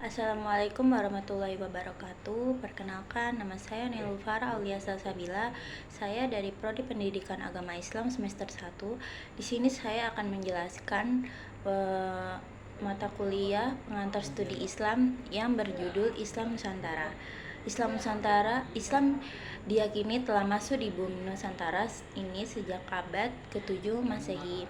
Assalamualaikum warahmatullahi wabarakatuh. Perkenalkan, nama saya Nilufara Aulia Salsabila. Saya dari Prodi Pendidikan Agama Islam semester 1. Di sini saya akan menjelaskan mata kuliah pengantar studi Islam yang berjudul Islam Nusantara. Islam diyakini telah masuk di bumi Nusantara ini sejak abad ke-7 Masehi.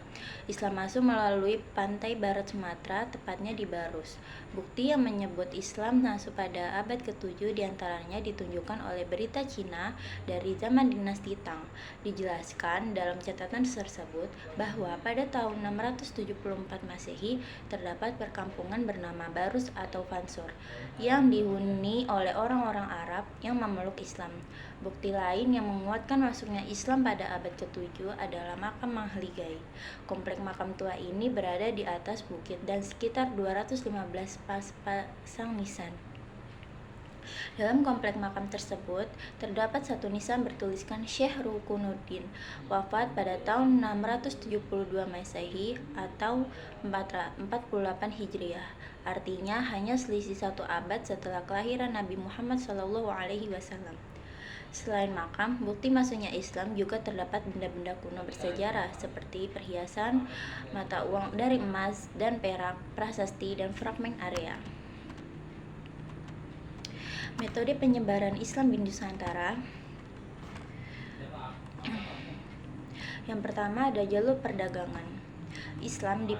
Islam masuk melalui pantai barat Sumatera, tepatnya di Barus. Bukti yang menyebut Islam masuk pada abad ke-7 diantaranya ditunjukkan oleh berita Cina dari zaman dinasti Tang. Dijelaskan dalam catatan tersebut bahwa pada tahun 674 Masehi terdapat perkampungan bernama Barus atau Fansur yang dihuni oleh orang-orang Arab yang memeluk Islam. Bukti lain yang menguatkan masuknya Islam pada abad ke-7 adalah makam Mahligai. Komplek makam tua ini berada di atas bukit dan sekitar 215 pasang nisan. Dalam komplek makam tersebut, terdapat satu nisan bertuliskan Syekh Rukunuddin, wafat pada tahun 672 Masehi atau 48 Hijriah. Artinya hanya selisih satu abad setelah kelahiran Nabi Muhammad SAW. Selain makam, bukti masuknya Islam juga terdapat benda-benda kuno bersejarah seperti perhiasan, mata uang dari emas dan perak, prasasti, dan fragmen area. Metode penyebaran Islam di Nusantara. Yang pertama ada jalur perdagangan. Islam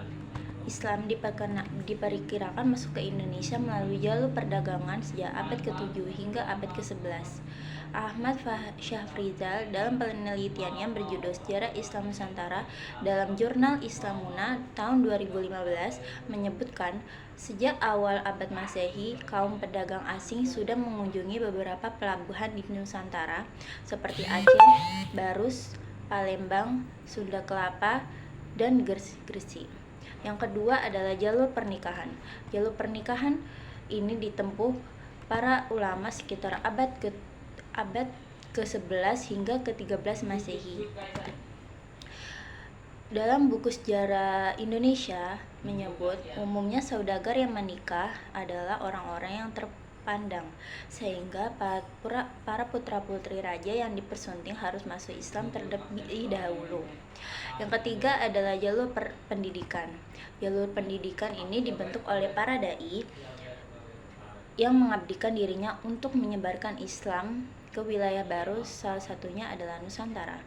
diperkirakan masuk ke Indonesia melalui jalur perdagangan sejak abad ke-7 hingga abad ke-11. Ahmad Syafrizal dalam penelitiannya berjudul Sejarah Islam Nusantara dalam jurnal Islamuna tahun 2015 menyebutkan sejak awal abad Masehi, kaum pedagang asing sudah mengunjungi beberapa pelabuhan di Nusantara seperti Aceh, Barus, Palembang, Sunda Kelapa, dan Gresik. Yang kedua adalah jalur pernikahan. Jalur pernikahan ini ditempuh para ulama sekitar abad ke-11 hingga ke-13 Masehi. Dalam buku sejarah Indonesia menyebut umumnya saudagar yang menikah adalah orang-orang yang terpandang, sehingga para putra-putri raja yang dipersunting harus masuk Islam terlebih dahulu. Yang ketiga adalah jalur pendidikan. Jalur pendidikan ini dibentuk oleh para dai yang mengabdikan dirinya untuk menyebarkan Islam ke wilayah baru, salah satunya adalah Nusantara.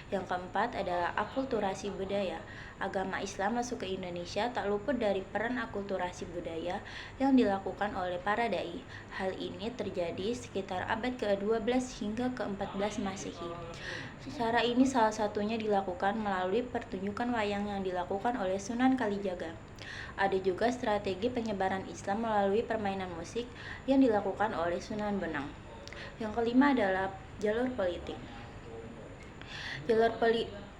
Yang keempat adalah akulturasi budaya. Agama Islam masuk ke Indonesia tak luput dari peran akulturasi budaya yang dilakukan oleh para dai. Hal ini terjadi sekitar abad ke-12 hingga ke-14 Masehi. Cara ini salah satunya dilakukan melalui pertunjukan wayang yang dilakukan oleh Sunan Kalijaga. Ada juga strategi penyebaran Islam melalui permainan musik yang dilakukan oleh Sunan Bonang. Yang kelima adalah jalur politik.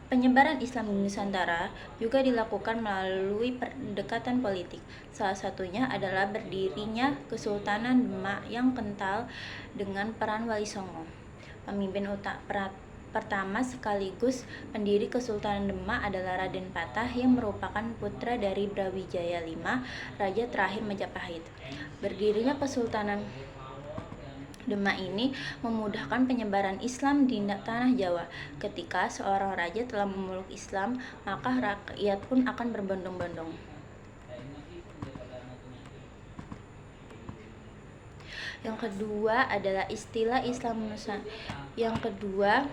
Penyebaran Islam di Nusantara juga dilakukan melalui pendekatan politik. Salah satunya adalah berdirinya Kesultanan Demak yang kental dengan peran Wali Songo. Pemimpin pertama sekaligus pendiri Kesultanan Demak adalah Raden Patah yang merupakan putra dari Brawijaya V, raja terakhir Majapahit. Berdirinya Kesultanan Demak ini memudahkan penyebaran Islam di tanah Jawa. Ketika seorang raja telah memeluk Islam, maka rakyat pun akan berbondong-bondong. Yang kedua adalah istilah Islam Nusantara. Yang kedua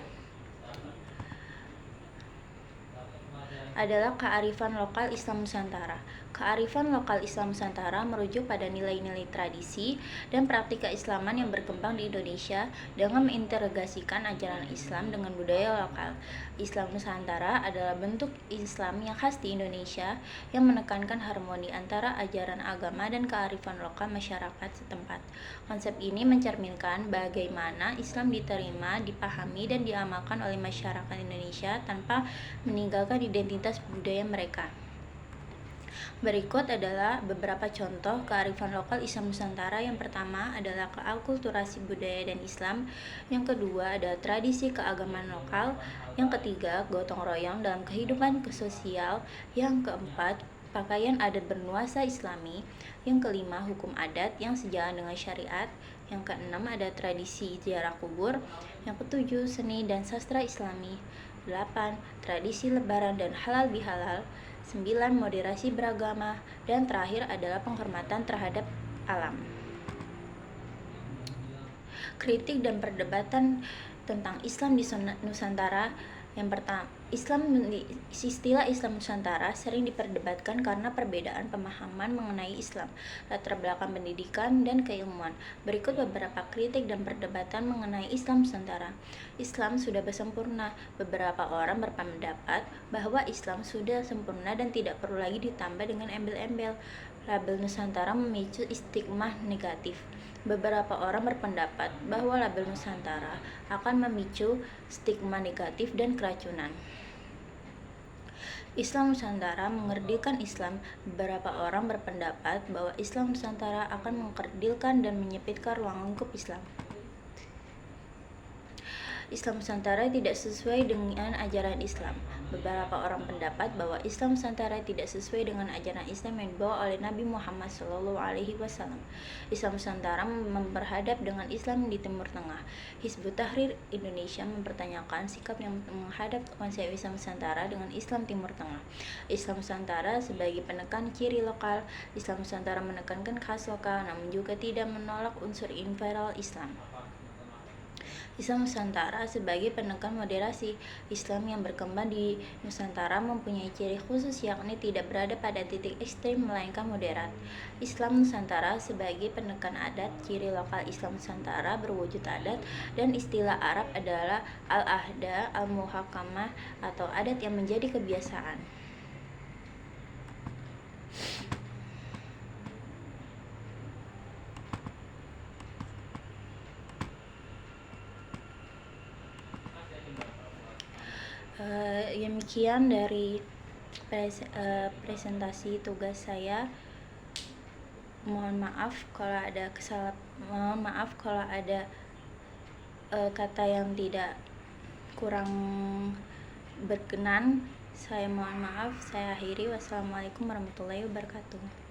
adalah kearifan lokal Islam Nusantara. Kearifan lokal Islam Nusantara merujuk pada nilai-nilai tradisi dan praktik keislaman yang berkembang di Indonesia dengan mengintegrasikan ajaran Islam dengan budaya lokal. Islam Nusantara adalah bentuk Islam yang khas di Indonesia yang menekankan harmoni antara ajaran agama dan kearifan lokal masyarakat setempat. Konsep ini mencerminkan bagaimana Islam diterima, dipahami, dan diamalkan oleh masyarakat Indonesia tanpa meninggalkan identitas budaya mereka. Berikut adalah beberapa contoh kearifan lokal Islam Nusantara. Yang pertama adalah keakulturasi budaya dan Islam. Yang kedua adalah tradisi keagamaan lokal. Yang ketiga, gotong royong dalam kehidupan sosial. Yang keempat, pakaian adat bernuansa Islami. Yang kelima, hukum adat yang sejalan dengan syariat. Yang keenam, ada tradisi ziarah kubur. Yang ketujuh, seni dan sastra Islami. 8. Tradisi lebaran dan halal bihalal. 9. Moderasi beragama. Dan terakhir adalah penghormatan terhadap alam. Kritik dan perdebatan tentang Islam di Nusantara. Yang pertama, istilah Islam Nusantara sering diperdebatkan karena perbedaan pemahaman mengenai Islam, latar belakang pendidikan, dan keilmuan. Berikut beberapa kritik dan perdebatan mengenai Islam Nusantara. Islam sudah sempurna. Beberapa orang berpendapat bahwa Islam sudah sempurna dan tidak perlu lagi ditambah dengan embel-embel. Label Nusantara memicu stigma negatif. Beberapa orang berpendapat bahwa label Nusantara akan memicu stigma negatif dan keracunan. Islam Nusantara mengerdilkan Islam. Beberapa orang berpendapat bahwa Islam Nusantara akan mengkerdilkan dan menyempitkan ruang lingkup Islam. Islam Nusantara tidak sesuai dengan ajaran Islam. Beberapa orang pendapat bahwa Islam Nusantara tidak sesuai dengan ajaran Islam yang dibawa oleh Nabi Muhammad SAW. Islam Nusantara memperhadap dengan Islam di Timur Tengah. Hizbut Tahrir Indonesia mempertanyakan sikap yang menghadap konsep Islam Nusantara dengan Islam Timur Tengah. Islam Nusantara sebagai penekan ciri lokal. Islam Nusantara menekankan khas lokal, namun juga tidak menolak unsur imperial Islam. Islam Nusantara sebagai penekan moderasi. Islam yang berkembang di Nusantara mempunyai ciri khusus, yakni tidak berada pada titik ekstrem melainkan moderat. Islam Nusantara sebagai penekan adat. Ciri lokal Islam Nusantara berwujud adat, dan istilah Arab adalah al-ahda al-muhakamah atau adat yang menjadi kebiasaan. Demikian dari presentasi tugas saya. Mohon maaf kalau ada kata yang tidak kurang berkenan. Saya mohon maaf. Saya akhiri. Wassalamualaikum warahmatullahi wabarakatuh.